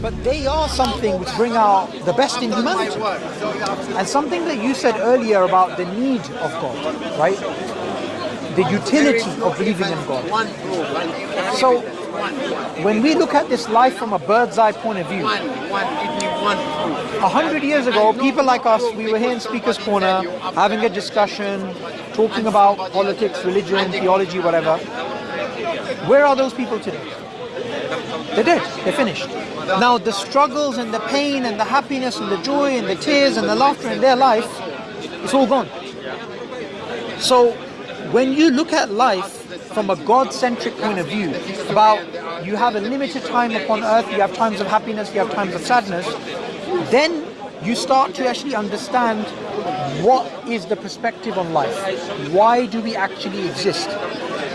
but they are something which bring out the best in humanity. And something that you said earlier about the need of God, right? The utility of believing in God. So when we look at this life from a bird's eye point of view, 100 years ago, people like us, we were here in Speaker's Corner, having a discussion, talking about politics, religion, theology, whatever. Where are those people today? They're dead, they're finished. Now the struggles and the pain and the happiness and the joy and the tears and the laughter in their life, it's all gone. So when you look at life from a God-centric point of view, about you have a limited time upon earth, you have times of happiness, you have times of sadness, then you start to actually understand what is the perspective on life. Why do we actually exist?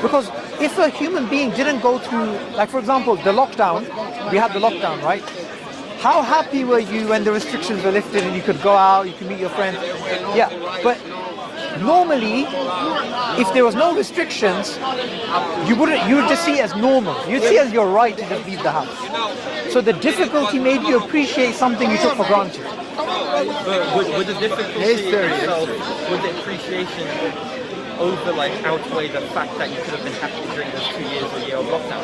Because if a human being didn't go through, like for example, the lockdown, we had the lockdown, right? How happy were you when the restrictions were lifted and you could go out, you could meet your friends? Yeah, but normally, if there was no restrictions, you would just see it as normal. You'd see it as your right to just leave the house. So the difficulty made you appreciate something you took for granted. But would the difficulty itself, would the appreciation outweigh the fact that you could have been happy during those 2 years or year of lockdown?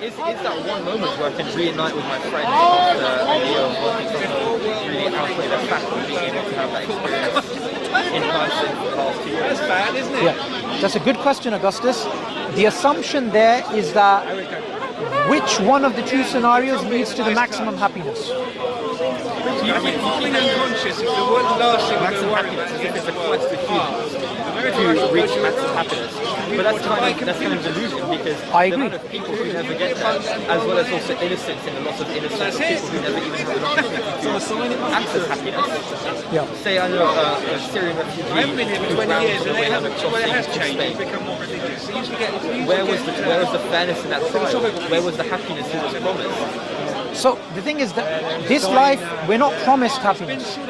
Is that one moment where I can reunite with my friends after a year of working from home really outweigh the fact of being able to have that experience in person for the last 2 years? That's bad, isn't it? Yeah, that's a good question, Augustus. The assumption there is that which one of the two scenarios leads to the maximum happiness? I think feeling unconscious is the one last thing we're going to worry about. It's a quest for humans to reach maximum happiness. But that's kind of delusion, because I agree. the amount of people who never get that, as well as also innocence and a lot of innocence of people who never even have an opportunity to access happiness. Yeah. Say I know a Syrian refugee. I haven't been here for 20 years and it has changed. It's become more religious. Where was the fairness in that trial? Where was the happiness that was promised? So the thing is that this life, we're not promised happiness. So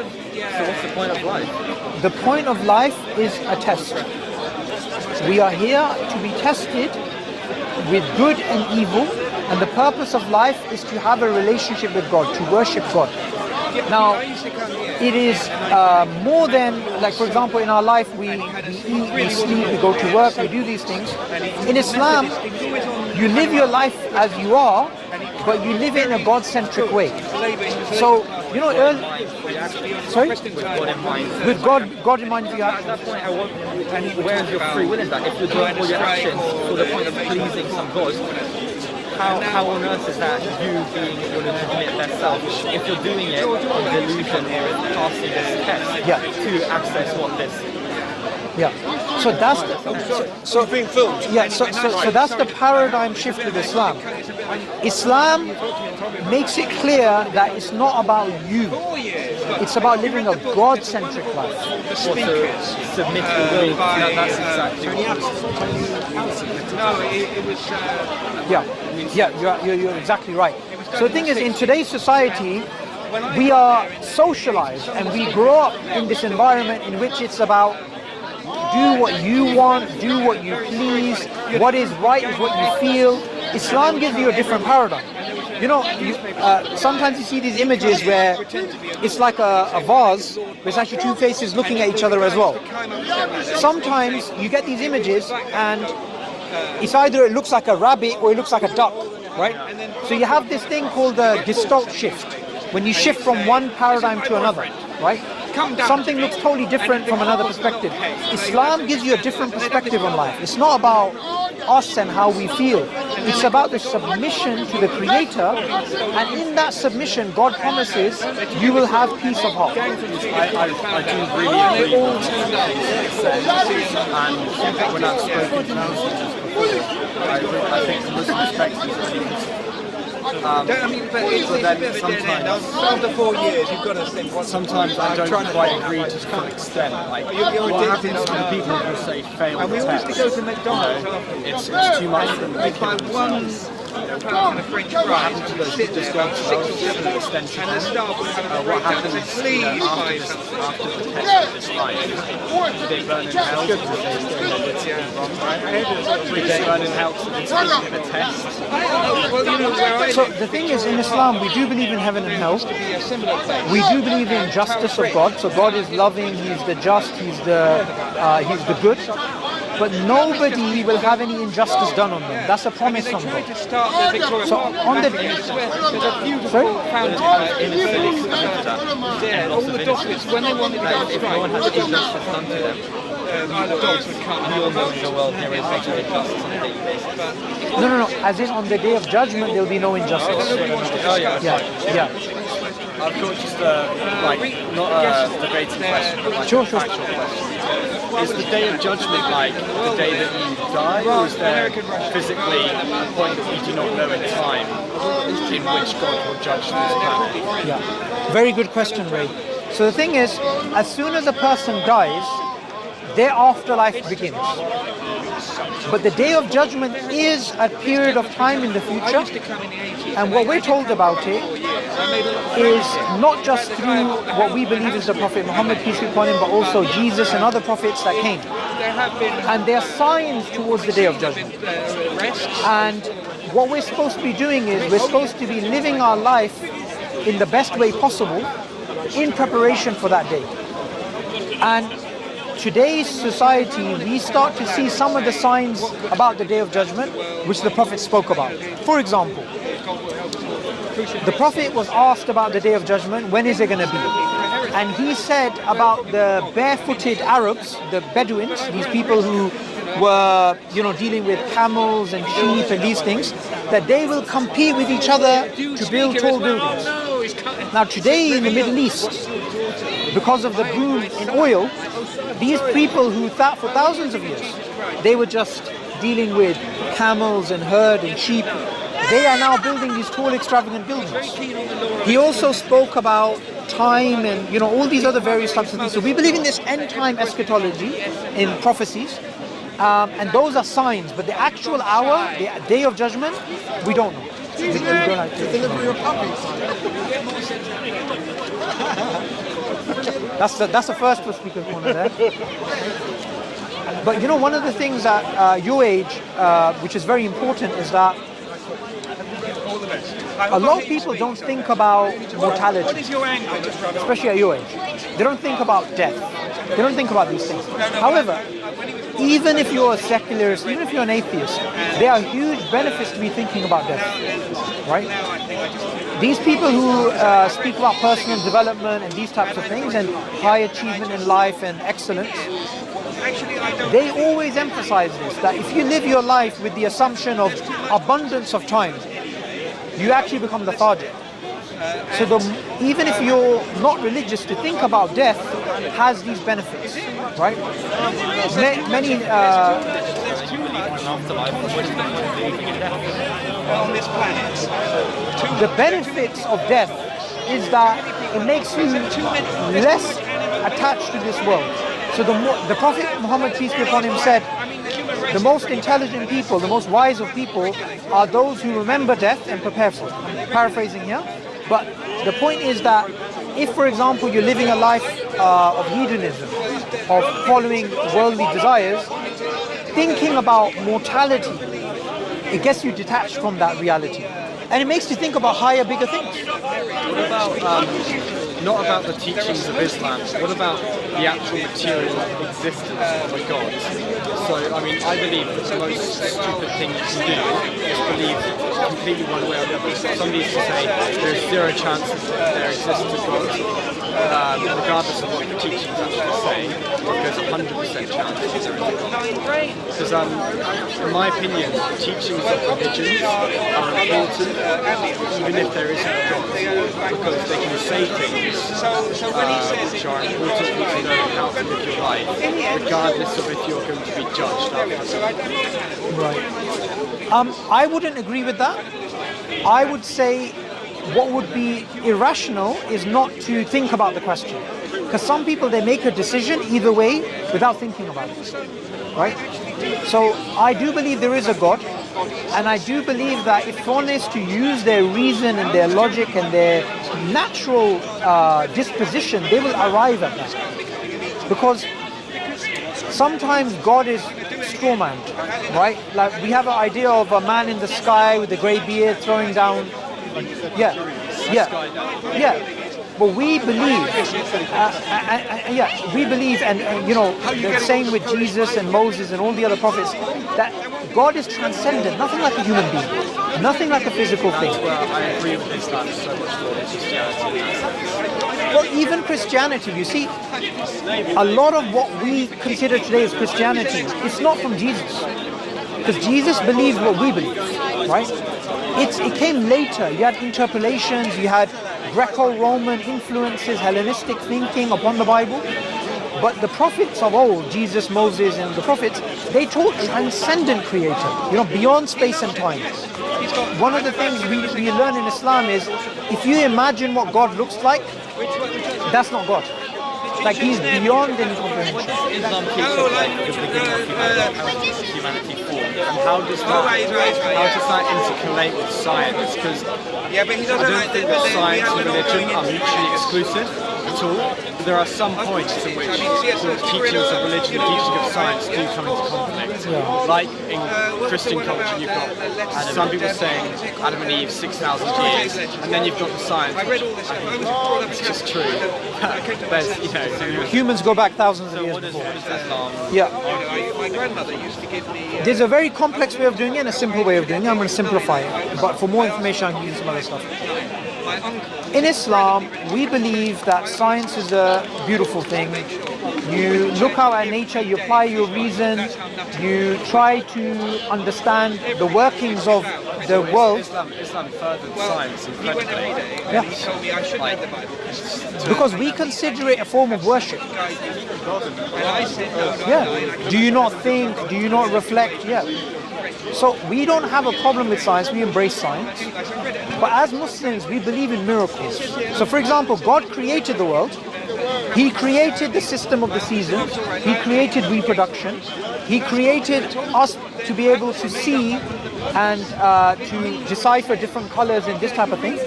what's the point of life? The point of life is a test. We are here to be tested with good and evil, and the purpose of life is to have a relationship with God, to worship God. Now, it is more than, like for example, in our life, we eat, we sleep, we go to work, we do these things. In Islam, you live your life as you are, but you live it in a God-centric way. So, you know, sorry? With God in mind for your actions. At that point, where's your free will in that? If you're doing all your actions for the point of pleasing some God, how on earth is that you being your legitimate best self if you're doing it in delusion or in passing this test to access what this? Yeah. So that's so being filmed. Yeah. So that's the paradigm shift with Islam. Islam makes it clear that it's not about you. It's about living a God-centric life. Submit your will. That's exactly what it was. You're exactly right. So the thing is, in today's society, we are socialized and we grow up in this environment in which it's about do what you want, do what you please, what is right is what you feel. Islam gives you a different paradigm. You know, sometimes you see these images where it's like a vase, where it's actually two faces looking at each other as well. Sometimes you get these images and it's either it looks like a rabbit or it looks like a duck, right? So you have this thing called the gestalt shift, when you shift from one paradigm to another, right? Something looks totally different from another perspective. Islam gives you a different perspective on life. It's not about us and how we feel. It's about the submission to the Creator, and in that submission, God promises you will have peace of heart. I do really agree with what you said, and when I've spoken to Muslims before, I think the Muslim perspective is really but then sometimes after 4 years, you've got to think. Sometimes I don't quite agree to some extent. Like what happens to the people who say fail the test? And we always go to McDonald's. It's too much for them. It's like one kind of French fries, sit there about 6 or 7 of them, and the staff would have a What breakdown and happens say, please buy something. after the test of this life? Did they burn in hell because they did something wrong, right? Did they burn in hell because they did a test? Well, you know, where I So live, the thing is, in Islam, we do believe in heaven and hell. to be a similar place. We do believe in justice of God. So God is loving, He's the just, He's the good. But nobody will have any injustice done on them. That's a promise They from tried God. to start the Victoria So Park on the- there's a beautiful Sorry? fountain in there. All the dogs, when they wanted to go If no one has strike, injustice done to them, the dogs would come and we all all know in the world there is actually justice on a daily basis. No. As in on the day of judgment, there'll be no injustice. Oh yeah, Yeah. I've got just not a debating question, but like Sure. a factual question. Is the day of judgment like the day that you die, or is there physically a point that you do not know in time in which God will judge this planet? Yeah. Very good question, Ray. So the thing is, as soon as a person dies, their afterlife begins. But the day of judgment is a period of time in the future, and what we're told about it is not just through what we believe is the Prophet Muhammad, peace be upon him, but also Jesus and other prophets that came. there have been And there are signs towards the day of judgment. arrests. And what we're supposed to be doing is we're supposed to be living our life in the best way possible in preparation for that day. And today's society, we start to see some of the signs about the day of judgment which the Prophet spoke about. For example, the Prophet was asked about the day of judgment, when is it going to be? And he said about the barefooted Arabs, the Bedouins, these people who were, dealing with camels and sheep and these things, that they will compete with each other to build tall buildings. Now today in the Middle East, because of the boom in oil, these people who thought for thousands of years, they were just dealing with camels and herd and sheep, they are now building these tall, extravagant buildings. He also spoke about time and all these other various types of things. So we believe in this end time eschatology in prophecies, and those are signs. But the actual hour, the day of judgment, we don't know. We don't have to Delivery of puppies. That's the first speaker corner there. But one of the things at your age, which is very important, is that a lot of people don't think about mortality. What is your angle, brother? Especially at your age. They don't think about death. They don't think about these things. However, even if you're a secularist, even if you're an atheist, there are huge benefits to be thinking about death, right? These people who speak about personal development and these types of things and high achievement in life and excellence, they always emphasize this, that if you live your life with the assumption of abundance of time, you actually become lethargic. So even if you're not religious, to think about death has these benefits, right? Many On this planet. the benefits of death is that it makes you less attached to this world. So the Prophet Muhammad, peace be upon him, said, the most intelligent people, the most wise of people are those who remember death and prepare for it. I'm paraphrasing here. But the point is that if, for example, you're living a life of hedonism, of following worldly desires, thinking about mortality, it gets you detached from that reality. And it makes you think about higher, bigger things. What about, not about the teachings of Islam, what about the actual material existence of a God? So, I believe that the most stupid thing you can do is believe completely one way or the other. Somebody used to say there's zero chance that there exists a God, regardless of what the teachings actually say, there's 100% chance that there is a God. Because, in my opinion, the teachings of religions are important, even if there isn't a God, because they can say things which are important for you to know how to live your life, regardless of if you're going to be judged after. Right. I wouldn't agree with that. I would say what would be irrational is not to think about the question. Because some people, they make a decision either way without thinking about it, right? So I do believe there is a God, and I do believe that if one is to use their reason and their logic and their natural disposition, they will arrive at that. Because sometimes God is strawmanned, right? Like we have an idea of a man in the sky with a grey beard throwing down. Yeah. But we believe, and you know, the same with Jesus and Moses and all the other prophets, that God is transcendent, nothing like a human being, nothing like a physical thing. Well, I agree with Islam so much more than Christianity in that sense. Well, even Christianity, you see, a lot of what we consider today as Christianity, it's not from Jesus. Because Jesus believed what we believe, right? It came later. You had interpolations, you had Greco-Roman influences, Hellenistic thinking upon the Bible. But the prophets of old, Jesus, Moses, and the prophets, they taught transcendent creator, you know, beyond space and time. One of the things we learn in Islam is, if you imagine what God looks like, that's not God. Like he's beyond any comprehension. Islam keeps it like the beginning of humanity, how humanity formed, and how does that interconnect with science? Because I don't think that science and religion are mutually exclusive at all. There are some points in which the teachings of religion and teachings of science do come into conflict. Yeah. Like in Christian culture, you've got some people saying Adam and Eve 6,000 years, and then you've got the science. It's just true. Humans go back thousands of years before. What is Islam? Yeah. My grandmother used to give me. There's a very complex way of doing it and a simple way of doing it. I'm going to simplify it. But for more information, I can give you some other stuff. In Islam, we believe that science is a beautiful thing. You look out at nature, you apply your reason, you try to understand the workings of the world. Islam furthered science incredibly. Yeah. He told me I should read the Bible. Because we consider it a form of worship. And I said, no. Yeah. Do you not think? Do you not reflect? Yeah. So we don't have a problem with science, we embrace science. But as Muslims, we believe in miracles. So for example, God created the world. He created the system of the seasons. He created reproduction. He created us to be able to see and to decipher different colors and this type of thing.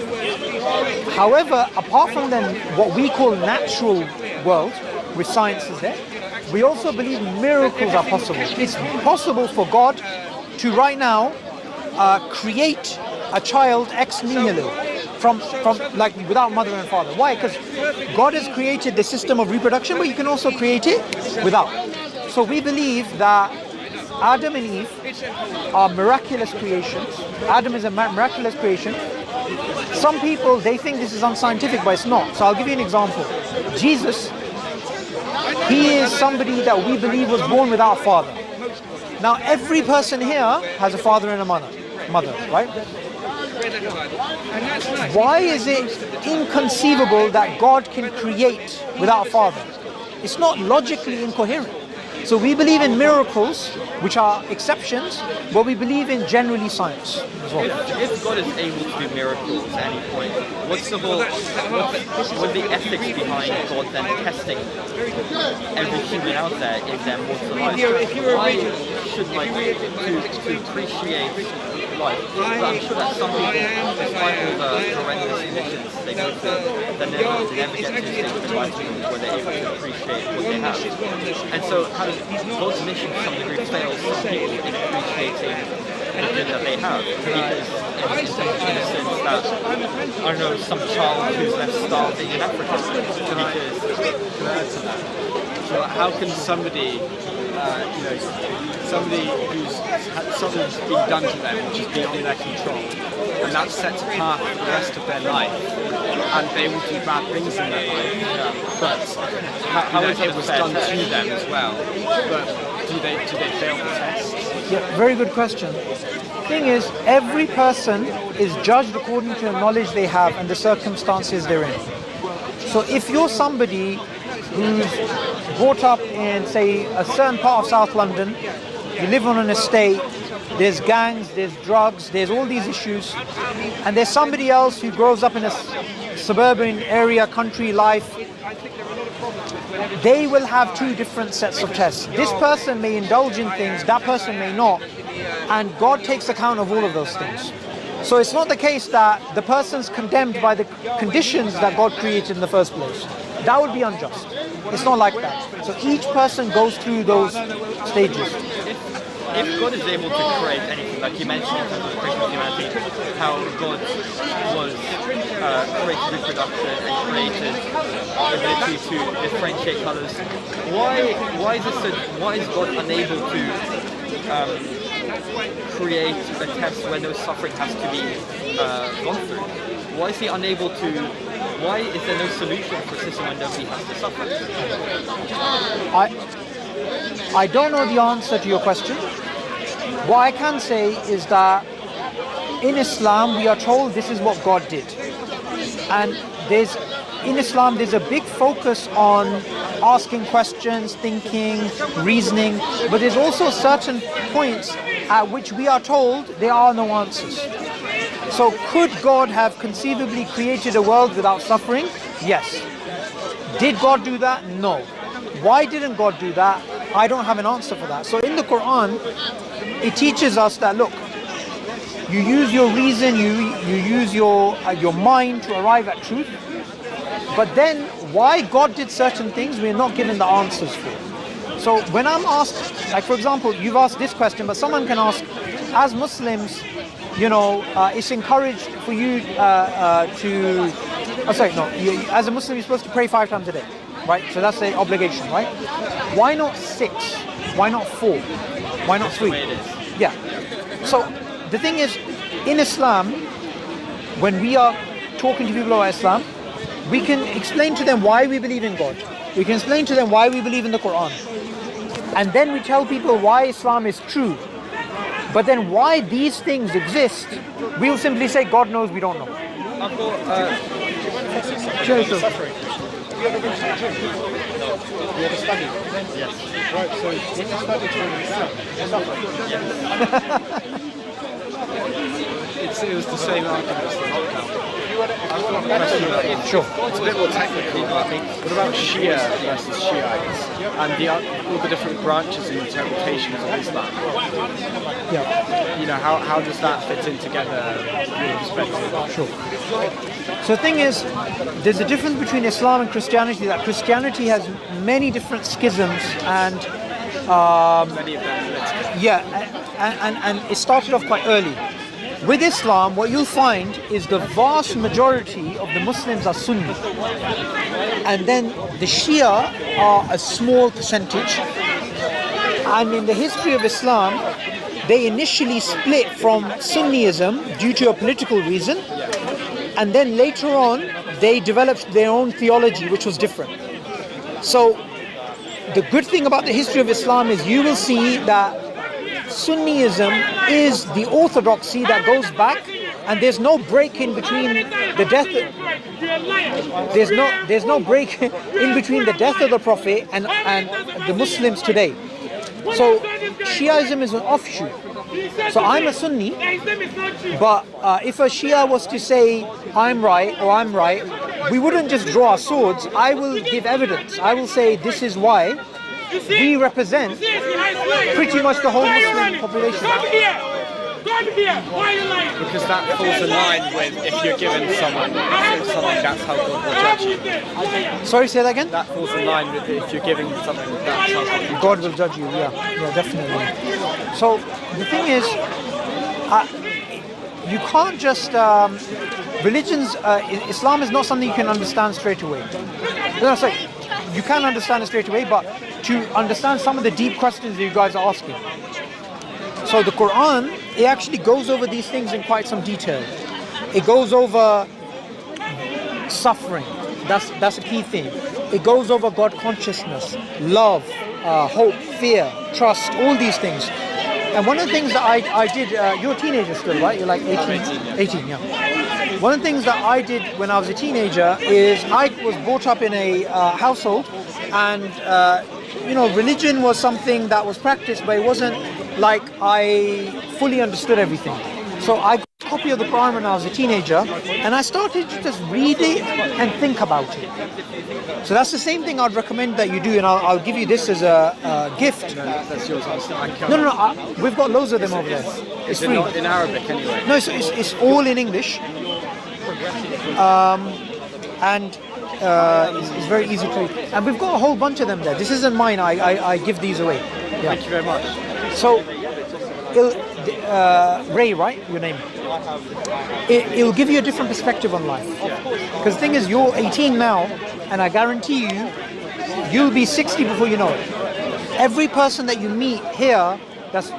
However, apart from then what we call natural world, which science is there, we also believe miracles are possible. It's possible for God to right now create a child ex nihilo from like without mother and father. Why? Because God has created the system of reproduction, but you can also create it without. So we believe that Adam and Eve are miraculous creations. Adam is a miraculous creation. Some people, they think this is unscientific, but it's not. So I'll give you an example. Jesus, he is somebody that we believe was born without a father. Now every person here has a father and a mother, right? Why is it inconceivable that God can create without a father? It's not logically incoherent. So we believe in miracles, which are exceptions, but we believe in generally science as well. If God is able to do miracles at any point, what's the ethics behind God then testing every human out there in their mortal life? Why should to appreciate life? I'm sure that some people, despite all the horrendous conditions they go through, they never get to a stage of their life where they're able to appreciate what they have. And so kind of God's mission to some degree fails some people in appreciating the good that they have. Because in a sense that, I don't know, some child who's left starving in Africa, because so how can somebody somebody who's had something's been done to them which is beyond their control, and that sets apart for the rest of their life, and they will do bad things in their life, but how is it was done to them as well, but do they fail the test? Yeah, very good question. Thing is, every person is judged according to the knowledge they have and the circumstances they're in. So if you're somebody who's brought up in, say, a certain part of South London, you live on an estate, there's gangs, there's drugs, there's all these issues, and there's somebody else who grows up in a suburban area, country life, they will have two different sets of tests. This person may indulge in things, that person may not, and God takes account of all of those things. So it's not the case that the person's condemned by the conditions that God created in the first place. That would be unjust. It's not like that. So each person goes through those stages. If God is able to create anything, like you mentioned in terms of Christian humanity, how God was created reproduction and created the ability to differentiate colours, why is God unable to create a test where no suffering has to be gone through? Why is he unable to? Why is there no solution for a system where nobody has to suffer? I don't know the answer to your question. What I can say is that in Islam we are told this is what God did, and in Islam there's a big focus on asking questions, thinking, reasoning, but there's also certain points at which we are told there are no answers. So could God have conceivably created a world without suffering? Yes. Did God do that? No. Why didn't God do that? I don't have an answer for that. So in the Quran, it teaches us that, look, you use your reason, you use your mind to arrive at truth, but then why God did certain things we're not given the answers for. So when I'm asked, like for example, you've asked this question, but someone can ask, as Muslims, it's encouraged for you as a Muslim you're supposed to pray 5 times a day, right? So that's the obligation, right? Why not 6? Why not 4? Why not 3? Yeah. So the thing is, in Islam, when we are talking to people about Islam, we can explain to them why we believe in God. We can explain to them why we believe in the Quran. And then we tell people why Islam is true. But then why these things exist, we will simply say, God knows, we don't know. I've got Sure, sure. Suffering. Have you ever been to the gym? No. You ever studied? Yes. Right, so when you study during the exam, suffering. It was the same argument as the lockdown. I've got a question about it. Sure. It's a bit more technical, but what about Shia versus Shiites and all the different branches and interpretations of Islam? Yeah. How does that fit in together from your perspective? Sure. So the thing is, there's a difference between Islam and Christianity, that Christianity has many different schisms and Many of them political. yeah, and it started off quite early. With Islam, what you'll find is the vast majority of the Muslims are Sunni, and then the Shia are a small percentage. And in the history of Islam, they initially split from Sunniism due to a political reason, and then later on they developed their own theology, which was different. So the good thing about the history of Islam is you will see that Sunniism is the orthodoxy that goes back, and there's no break in between the death. There's no break in between the death of the Prophet and the Muslims today. So Shiaism is an offshoot. So I'm a Sunni, but if a Shia was to say I'm right or I'm right, we wouldn't just draw our swords. I will give evidence. I will say this is why we represent pretty much the whole Muslim population. Because that falls in line with if you're given something, that's how God will judge you. Sorry, say that again? That falls in line with if you're giving something, that's how God will judge you, yeah, definitely. So the thing is, you can't just, religions, Islam is not something you can understand straight away. No, sorry, you can understand it straight away, but to understand some of the deep questions that you guys are asking. So the Quran, it actually goes over these things in quite some detail. It goes over suffering, that's a key thing. It goes over God consciousness, love, hope, fear, trust, all these things. And one of the things that I did, you're a teenager still, right? You're like 18? 18, yeah. One of the things that I did when I was a teenager is I was brought up in a household, and religion was something that was practiced, but it wasn't like I fully understood everything. So I copy of the Quran when I was a teenager, and I started to just read it and think about it. So that's the same thing I'd recommend that you do, and I'll give you this as a gift. That's yours. No, we've got loads of them over there. It's free. Not in Arabic anyway. No, it's all in English, and it's very easy to read. And we've got a whole bunch of them there. This isn't mine. I give these away. Yeah. Thank you very much. So, Ray, right? Your name. It'll give you a different perspective on life. Because the thing is, you're 18 now, and I guarantee you'll be 60 before you know it. Every person that you meet here that's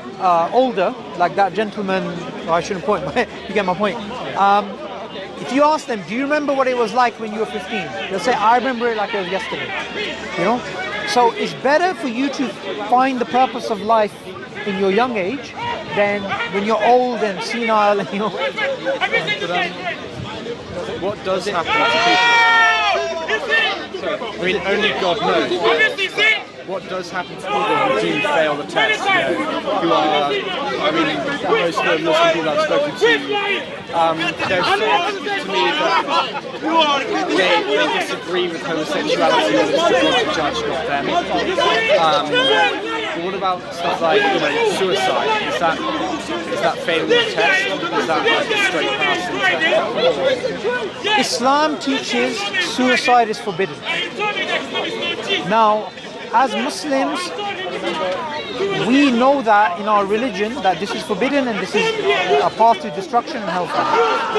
older, like that gentleman, I shouldn't point, but you get my point. If you ask them, do you remember what it was like when you were 15? They'll say, I remember it like it was yesterday. You know? So it's better for you to find the purpose of life in your young age than when you're old and senile and what does happen to people? I mean, only God knows. What does happen to people who do fail the test? Who are, I mean, most of the Muslim people I've spoken to, they've said to me that they disagree with homosexuality and it's the judge, not them. But what about stuff like, suicide? Is that failing the test? Is that like a straight pass into Islam teaches suicide is forbidden. Now, as Muslims, we know that in our religion that this is forbidden and this is a path to destruction and hellfire.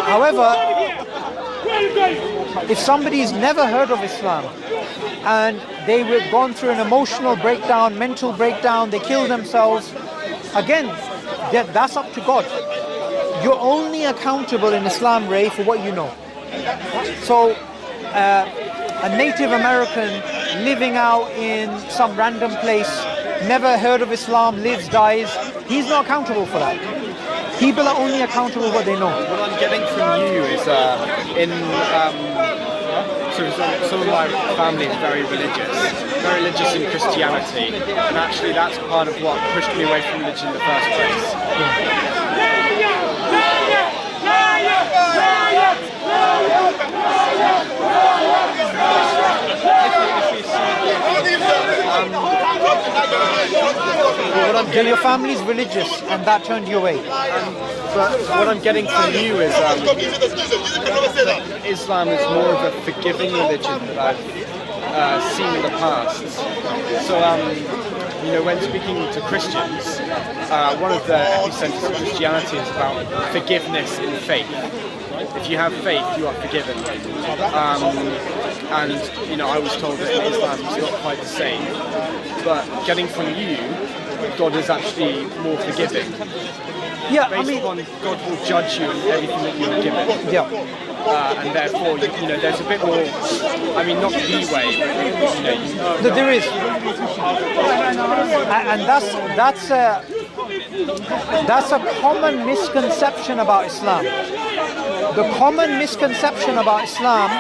However, if somebody's never heard of Islam and they've gone through an emotional breakdown, mental breakdown, they kill themselves, again, that's up to God. You're only accountable in Islam, Ray, for what you know. So, a Native American living out in some random place, never heard of Islam, lives, dies, he's not accountable for that. People are only accountable for what they know. What I'm getting from you is some of my family is very religious in Christianity, and actually that's part of what pushed me away from religion in the first place. Your family's religious and that turned you away. But what I'm getting from you is that Islam is more of a forgiving religion that I've seen in the past. So, when speaking to Christians, one of the epicenters of Christianity is about forgiveness in faith. If you have faith, you are forgiven. And I was told that in Islam it's not quite the same. But getting from you, God is actually more forgiving. Yeah, Based on God will judge you and everything that you are given. Yeah. And therefore, there's a bit more, not leeway, but, There is. And that's a common misconception about Islam. The common misconception about Islam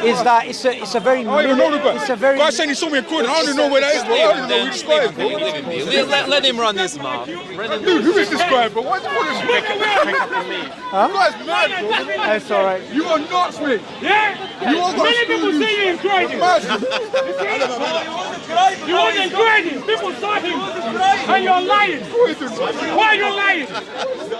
is that it's a very God said he saw me in court. I don't even know where that is, bro. I don't even know who described, bro. Let him run this, Mark. Dude, you is described, bro. What the fuck is you? You guys mad, bro. That's all right. You are nuts, mate. Yeah? You all got Many people say you're crazy. You wasn't crazy. People saw him. And you're lying. Why are you lying?